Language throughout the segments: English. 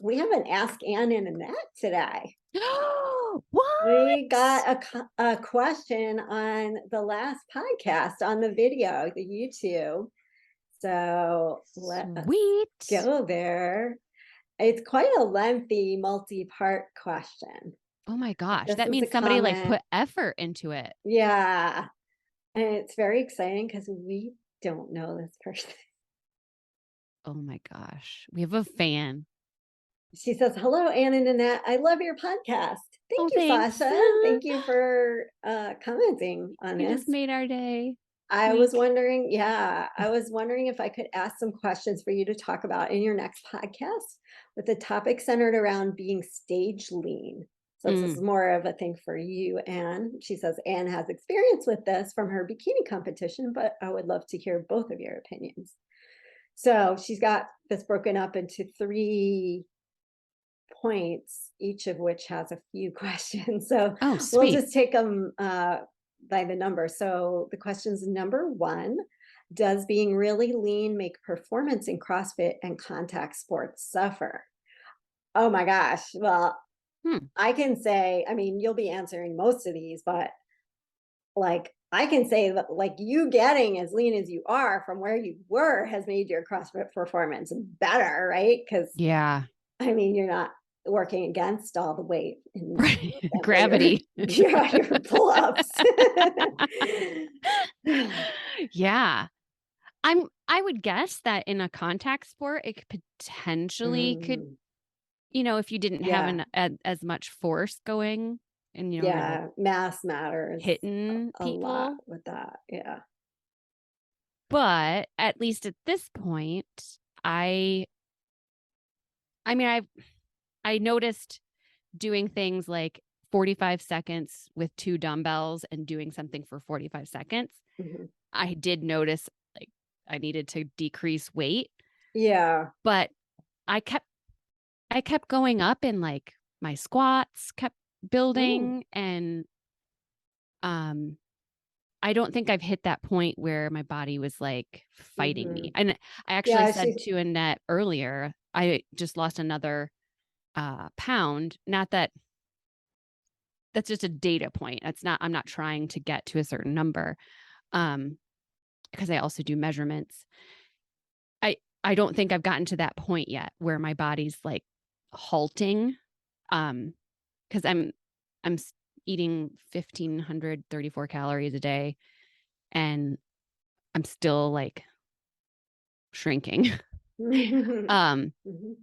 We have an Ask Ann and Annette today. We What? got a question on the last podcast on the video, the YouTube. So let us Sweet. go there. It's quite a lengthy, multi-part question. Oh my gosh. This That is a means somebody like comment. put effort into it. Yeah. And it's very exciting because we don't know this person. Oh my gosh. We have a fan. She says, "Hello, Ann and Annette. I love your podcast." Thank Oh, you, thanks. Sasha. Thank you for commenting on You just this. made our day. I was Week. wondering, yeah, I was wondering if I could ask some questions for you to talk about in your next podcast with the topic centered around being stage lean. So this is Mm. more of a thing for you, Anne. She says Anne has experience with this from her bikini competition, but I would love to hear both of your opinions. So she's got this broken up into three points, each of which has a few questions. So Oh, we'll sweet. just take them by the number. So the question's number one. Does being really lean make performance in CrossFit and contact sports suffer? Oh my gosh. Well, Hmm. I can say, I mean, you'll be answering most of these, but like I can say that like you getting as lean as you are from where you were has made your CrossFit performance better, right? Because Yeah. I mean, you're not working against all the weight in Right. for your Gravity. yeah, your pull-ups. Yeah. I would guess that in a contact sport, it could potentially could, Mm, if you didn't have yeah, as much force going and you're like yeah, mass matters hitting a lot people. with that, yeah. But at least at this point, I I mean, I noticed doing things like 45 seconds with 2 dumbbells and doing something for 45 seconds. Mhm. I did notice like I needed to decrease weight, Yeah, but I kept I kept going up in like my squats, kept mm, building and um I don't think I've hit that point where my body was like fighting me. mhm. And I actually Yeah, said she's to Annette earlier, I just lost another pound. Not that that's just a data point. I'm not trying to get to a certain number. Um, because I also do measurements. I don't think I've gotten to that point yet where my body's like halting. Because I'm eating 1,534 calories a day and I'm still like shrinking. Mhm, um, mhm.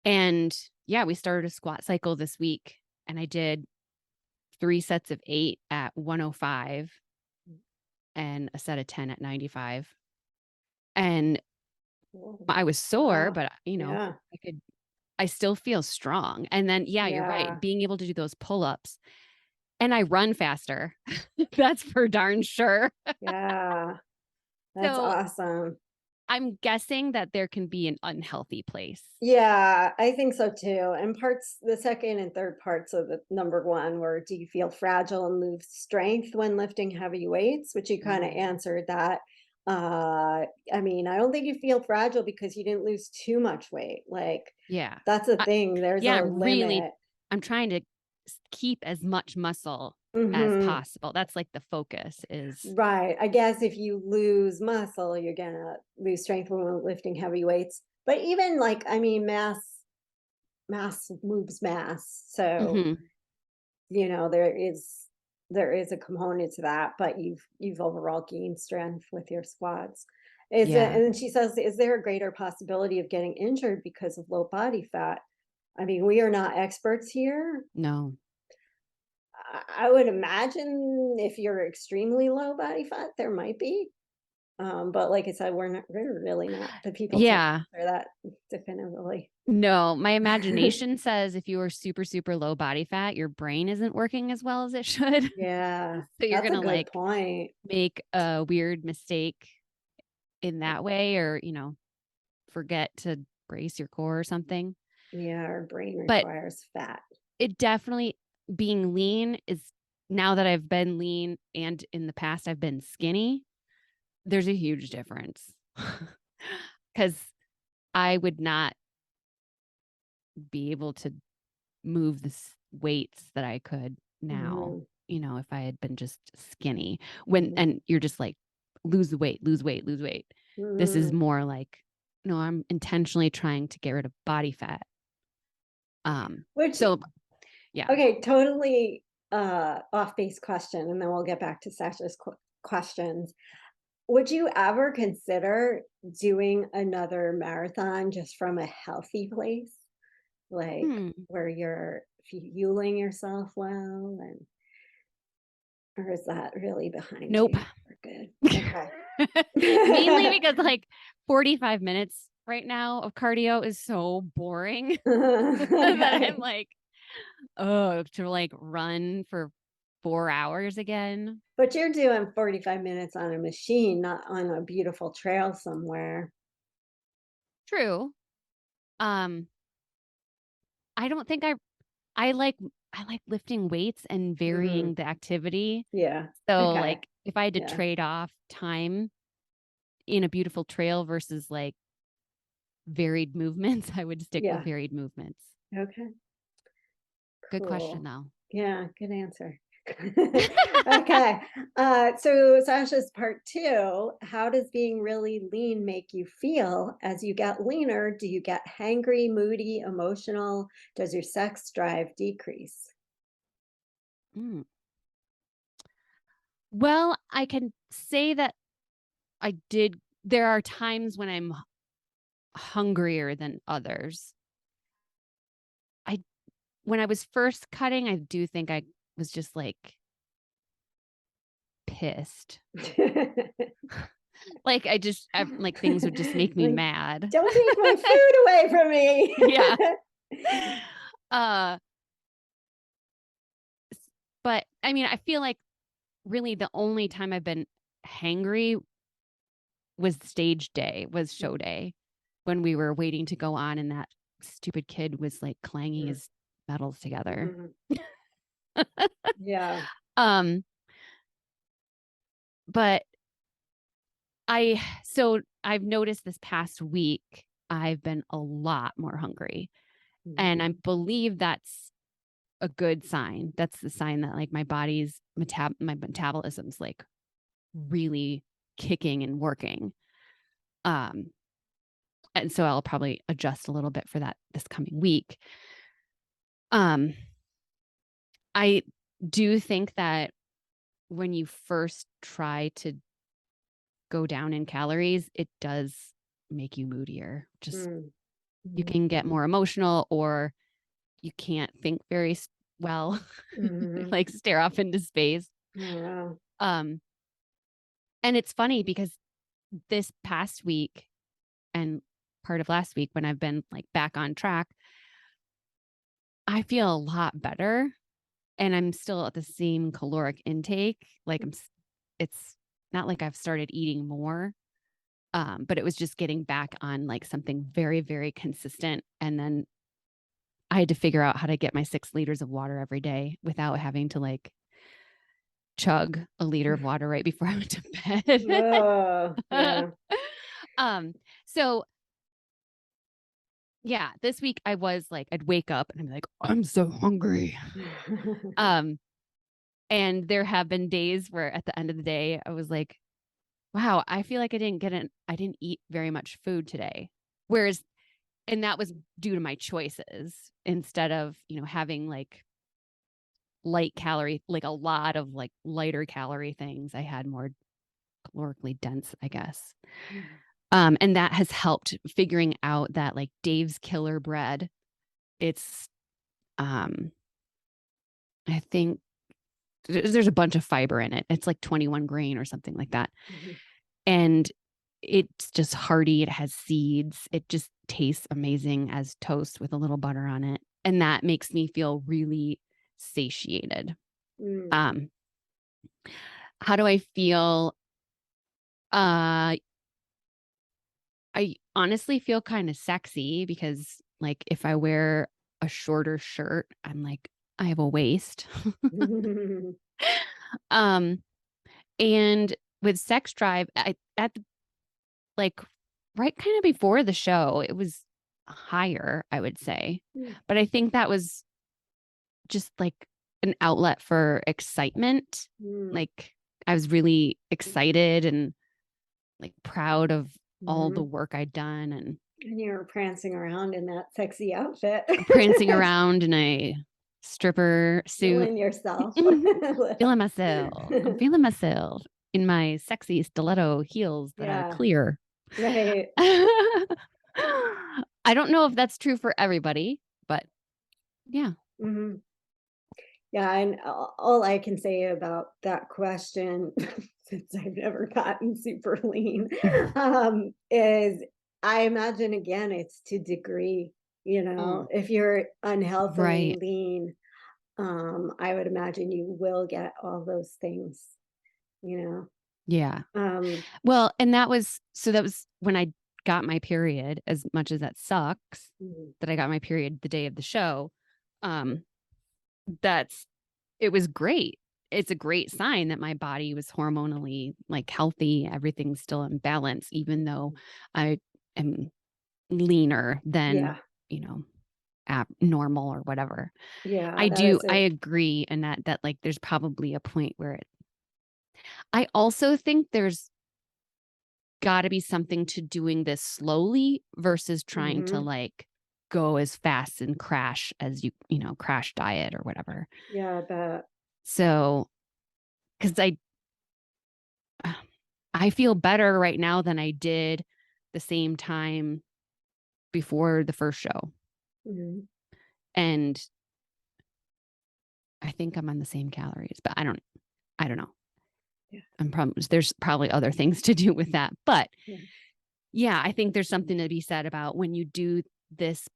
and yeah, we started a squat cycle this week and I did 3 sets of 8 at 105 and a set of 10 at 95. And Cool. I was sore, Wow. but Yeah, I still feel strong. And then, yeah, you're right. yeah, Being able to do those pull ups and I run faster. That's for darn sure. yeah. That's So awesome. I'm guessing that there can be an unhealthy place. Yeah, I think so too. And parts, the second and third parts of the number one were, do you feel fragile and lose strength when lifting heavy weights? Which you kind of Mm, answered that. I mean, I don't think you feel fragile because you didn't lose too much weight. Like yeah. that's a I, thing. There's yeah. a limit. I'm trying to keep as much muscle as Hmm. possible. That's like the focus is, Right. I guess if you lose muscle, you're gonna lose strength when lifting heavy weights. But even like, I mean, mass moves mass. So mhm, there is a component to that, but you've overall gained strength with your squats. Is it yeah. and then she says, "Is there a greater possibility of getting injured because of low body fat?" I mean, we are not experts here. No. I would imagine if you're extremely low body fat, there might be. But like I said, we're really not the people to Yeah. answer that definitively. No, my imagination says if you are super, super low body fat, your brain isn't working as well as it should. Yeah, So you're that's a gonna good like point. make a weird mistake in that way or, forget to brace your core or something. Yeah, our brain But requires fat. it definitely being lean is now that I've been lean and in the past I've been skinny, there's a huge difference. Cause I would not be able to move the weights that I could now, Mhm. if I had been just skinny. Mhm. And you're just like, lose the weight, lose weight, lose weight. This is Mm. more like, no, I'm intentionally trying to get rid of body fat. Which, So yeah. okay, totally off base question, and then we'll get back to Sasha's questions. Would you ever consider doing another marathon just from a healthy place? Like Hmm. where you're fueling yourself well, and or is that really behind Nope. you? We're good. Okay. Mainly because like 45 minutes right now of cardio is so boring that I'm Okay. like, oh, to like run for 4 hours again. But you're doing 45 minutes on a machine, not on a beautiful trail somewhere. True. Um, I don't think I like I like lifting weights and Mhm. varying the activity. Yeah. So Okay. like if I had to Yeah. trade off time in a beautiful trail versus like varied movements, I would stick with Yeah. varied movements. Okay. Good question Cool. though. Yeah, good answer. Okay. So Sasha's part two. How does being really lean make you feel? As you get leaner, do you get hangry, moody, emotional? Does your sex drive decrease? Mm. Well, I can say that I did. There are times when I'm hungrier than others. I When I was first cutting, I do think I was just like pissed. Like like things would just make me Like, mad. don't take my food away from me. Yeah. Uh but I mean, I feel like really the only time I've been hangry was stage day, was show day when we were waiting to go on and that stupid kid was like clanging his medals together. Mhm. Yeah. Um but so I've noticed this past week I've been a lot more hungry. And I Mhm. believe that's a good sign. That's the sign that like my metabolism's like really kicking and working. Um and so I'll probably adjust a little bit for that this coming week. Um I do think that when you first try to go down in calories, it does make you moodier. Just Mm. you Mhm. can get more emotional or you can't think very well, Mhm. like stare off into space. Oh, wow. Um, and it's funny because this past week and part of last week when I've been like back on track, I feel a lot better and I'm still at the same caloric intake. Like it's not like I've started eating more. But it was just getting back on like something very, very consistent. And then I had to figure out how to get my 6 liters of water every day without having to like chug a liter of water right before I went to Oh, bed. yeah. um, so yeah, this week I was like, I'd wake up and I'm like, I'm so hungry. Um, and there have been days where at the end of the day, I was like, wow, I feel like I didn't eat very much food today. Whereas, and that was due to my choices instead of, having like light calorie, like a lot of like lighter calorie things. I had more calorically dense, I guess. And that has helped figuring out that like Dave's Killer Bread, it's I think there's a bunch of fiber in it. It's like 21 grain or something like that. Mhm. And it's just hearty. It has seeds. It just tastes amazing as toast with a little butter on it. And that makes me feel really satiated. Mm. Um, how do I feel? Uh, I honestly feel kind of sexy because like if I wear a shorter shirt, I'm like, I have a waist. um, and with sex drive, like right kind of before the show, it was higher, I would say. Mm. But I think that was just like an outlet for excitement. Mm. Like I was really excited and like proud of all the Mhm. work I'd done and And you were prancing around in that sexy outfit. prancing around in a stripper suit. Feeling yourself. Feeling myself. I'm feeling myself in my sexy stiletto heels that are Yeah, clear. right. I don't know if that's true for everybody, but yeah. Mhm. Yeah, and all I can say about that question, since I've never gotten super lean, is I imagine again it's to degree, Mm, if you're unhealthily right. lean, I would imagine you will get all those things, you Yeah. know. Well, and that was when I got my period, as much as that sucks Mhm. that I got my period the day of the show. Um, that's it was great. It's a great sign that my body was hormonally like healthy, everything's still in balance, even though I am leaner than, Yeah, you know, normal or whatever. yeah, that is I a agree in that like there's probably a point where I also think there's got to be something to doing this slowly versus trying to mhm. like go as fast and crash as crash diet or whatever. Yeah, I bet. So, cuz I feel better right now than I did the same time before the first show. Mhm. And I think I'm on the same calories, but I don't know. Yeah, There's probably other things to do with that. But yeah. yeah, I think there's something to be said about when you do this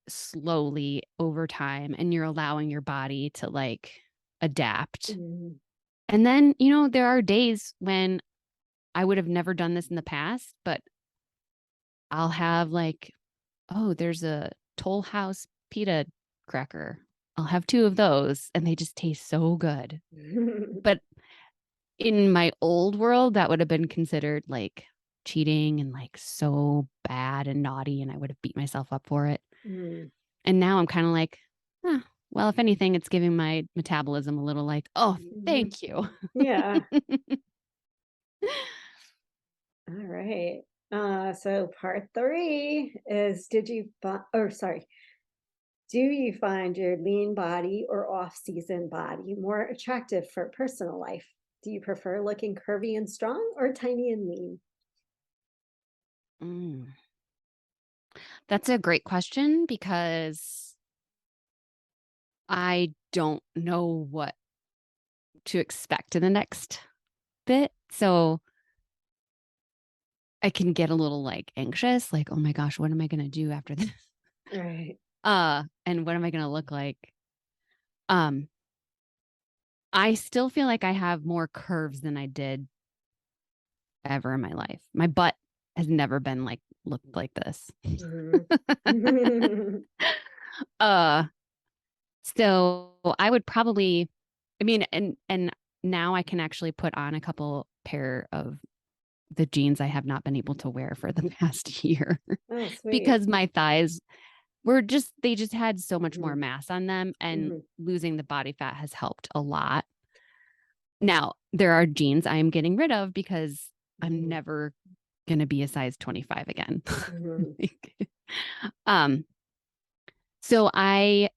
slowly over time and you're allowing your body to like adapt. Mhm. And then, there are days when I would have never done this in the past, but I'll have like, oh, there's a Toll House pita cracker. I'll have two of those and they just taste so good. But in my old world, that would have been considered like cheating and like so bad and naughty, and I would have beat myself up for it. Mm. And now I'm kind of like, "Huh, well, if anything, it's giving my metabolism a little like, oh, Mhm. thank you." Yeah. All right. So part three is do you find your lean body or off-season body more attractive for personal life? Do you prefer looking curvy and strong or tiny and lean? Mm. That's a great question because I don't know what to expect in the next bit. So I can get a little like anxious, like, oh my gosh, what am I gonna do after this? Right. And what am I gonna look like? Um, I still feel like I have more curves than I did ever in my life. My butt has never been like looked like this. Mhm. uh so I would probably I mean and now I can actually put on a couple pair of the jeans I have not been able to wear for the past year Oh, sweet. because my thighs they just had so much more Mhm. mass on them, and Mhm. losing the body fat has helped a lot. Now, there are jeans I am getting rid of because I'm Mhm. never going to be a size 25 again. Mhm. Like, um so I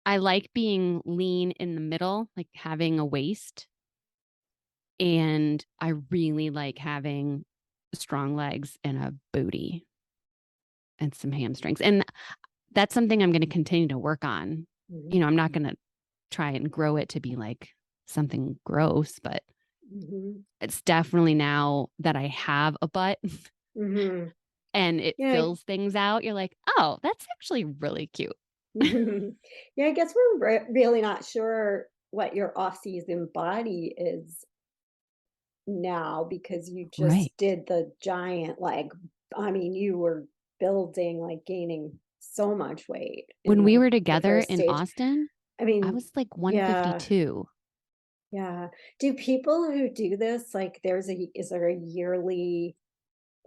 like being lean in the middle, like having a waist, and I really like having strong legs and a booty and some hamstrings. And that's something I'm going to continue to work on. Mhm. I'm not going to try and grow it to be like something gross, but Mhm. it's definitely now that I have a butt Mhm. and it Yeah. fills things out. You're like, oh, that's actually really cute. Yeah, I guess we're really not sure what your off-season body is now because you just Right. did the giant, like, I mean, you were building, like gaining so much weight in When we were the together first in stage. Austin, I I mean, was like yeah, 152. yeah. Do people who do this, like, is there a yearly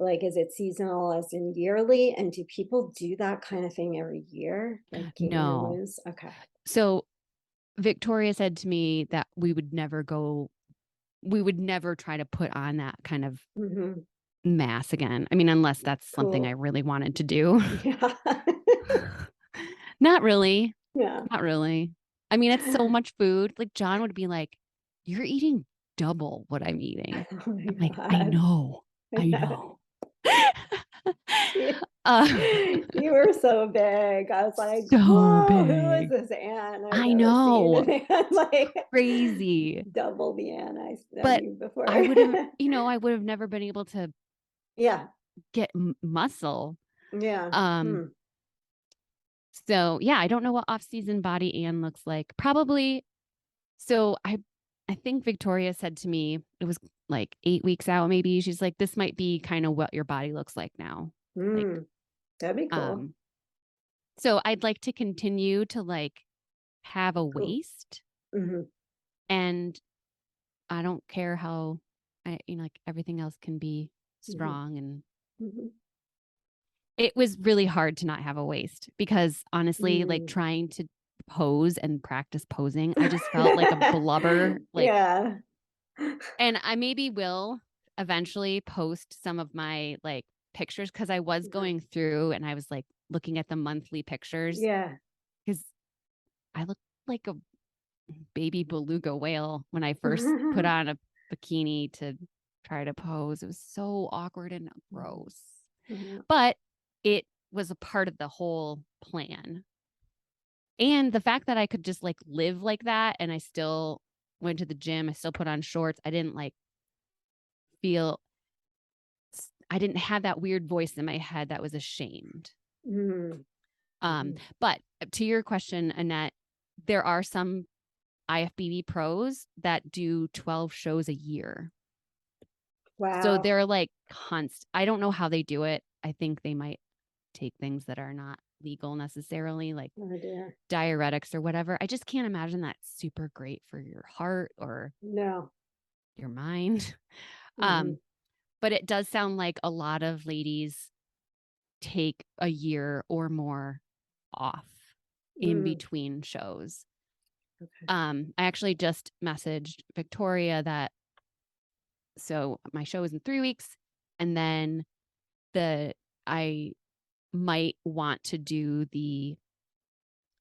Like, is it seasonal as in yearly? And do people do that kind of thing every year? Like gain or No. lose? Okay. So Victoria said to me that we would never try to put on that kind of Hmm. mass again. I mean, unless that's something I Cool. really wanted to do. Yeah. Not really. Yeah. Not really. I mean, it's so much food. Like John would be like, "You're eating double what I'm eating." Oh my I'm like, "I God. know. I Yeah. know." You uh, you were so big. I was like, so whoa, who is big. this Ann? I've I never seen know. an Ann like Crazy. double the Ann I've known But you before. I would have, I would have never been able to Yeah. get muscle. Yeah. Um, Hmm. so yeah, I don't know what off-season body Ann looks like. Probably. So I think Victoria said to me, it was like 8 weeks out, maybe. She's like, this might be kind of what your body looks like now. Like, Mm. That'd be cool. um, so I'd like to continue to like have a Cool. waist, Hmm. and I don't care how like everything else can be Hmm. strong. And Hmm. it was really hard to not have a waist because honestly, like Mm. trying to pose and practice posing, I just felt like a blubber. Like, Yeah. and I maybe will eventually post some of my like pictures because I was Mhm. going through and I was like looking at the monthly pictures Yeah. because I looked like a baby beluga whale when I first put on a bikini to try to pose. It was so awkward and gross, Mhm. but it was a part of the whole plan. And the fact that I could just like live like that and I still went to the gym, I still put on shorts. I didn't like feel I didn't have that weird voice in my head that was ashamed. Mhm. Mhm. But to your question, Annette, there are some IFBB pros that do 12 shows a year. So Wow. they're like I don't know how they do it. I think they might take things that are not legal necessarily, like Oh dear. diuretics or whatever. I just can't imagine that's super great for your heart or No. your mind. Mhm. Um, but it does sound like a lot of ladies take a year or more off in Mm. between shows. Okay. I actually just messaged Victoria that so my show is in 3 weeks, and then I might want to do the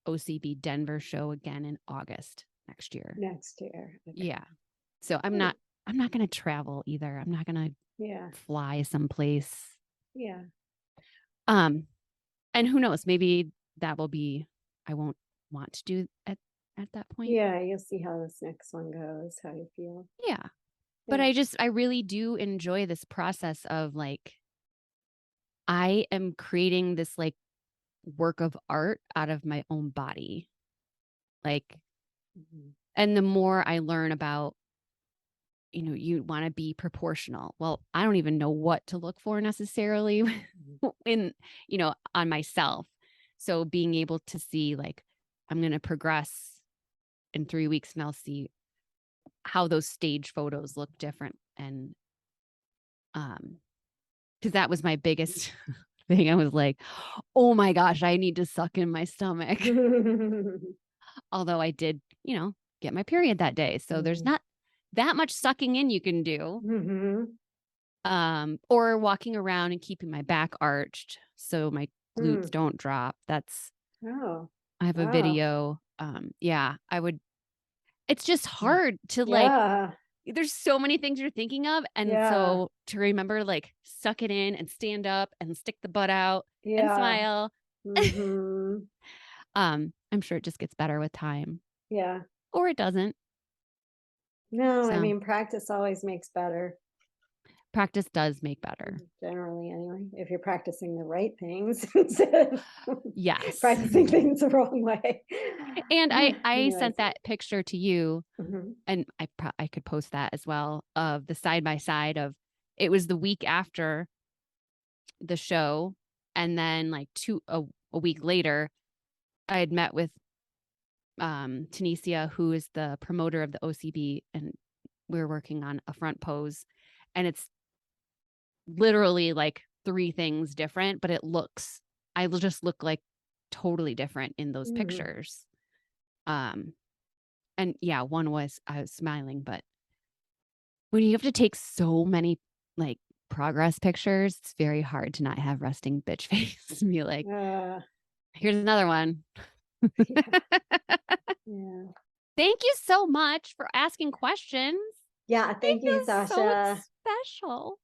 OCB Denver show again in August next year. Next year. Okay. Yeah. So Hmm. I'm not going to travel either. I'm not going to Yeah. fly someplace. Yeah. Um and who knows, maybe that will be I won't want to do at that point. Yeah. You'll see how this next one goes, how you feel. Yeah. But Yeah. I really do enjoy this process of like I am creating this like work of art out of my own body. Like, Mhm. and the more I learn about, you want to be proportional. Well, I don't even know what to look for necessarily Mhm. in, on myself. So being able to see like I'm going to progress in 3 weeks and I'll see how those stage photos look different. And um because that was my biggest thing. I was like, oh my gosh, I need to suck in my stomach. Although I did, get my period that day. So there's Mhm. not that much sucking in you can do. Mhm. Or walking around and keeping my back arched so my glutes Mm. don't drop. Oh. I have a Wow. video. Yeah, it's just Mm. hard to like, Yeah. there's so many things you're thinking of. And Yeah. so to remember, like, suck it in and stand up and stick the butt out and Yeah. smile. Mhm. I'm sure it just gets better with time Yeah. or it doesn't. No, I So mean, practice always makes better. practice does make better. Generally, anyway, if you're practicing the right things instead of Yes. practicing things the wrong way. And I Anyways. sent that picture to you, Mhm. and I could post that as well, of the side by side of it was the week after the show, and then like a week later I had met with Tanisha, who is the promoter of the OCB, and we are working on a front pose, and it's literally like 3 things different, but I will just look like totally different in those Mhm. pictures. Um, and yeah, one was I was smiling, but when you have to take so many like progress pictures, it's very hard to not have resting bitch face and be like, Uh, here's another one. yeah, yeah. Thank you so much for asking questions. Yeah, I thank you, feel so Sasha. special.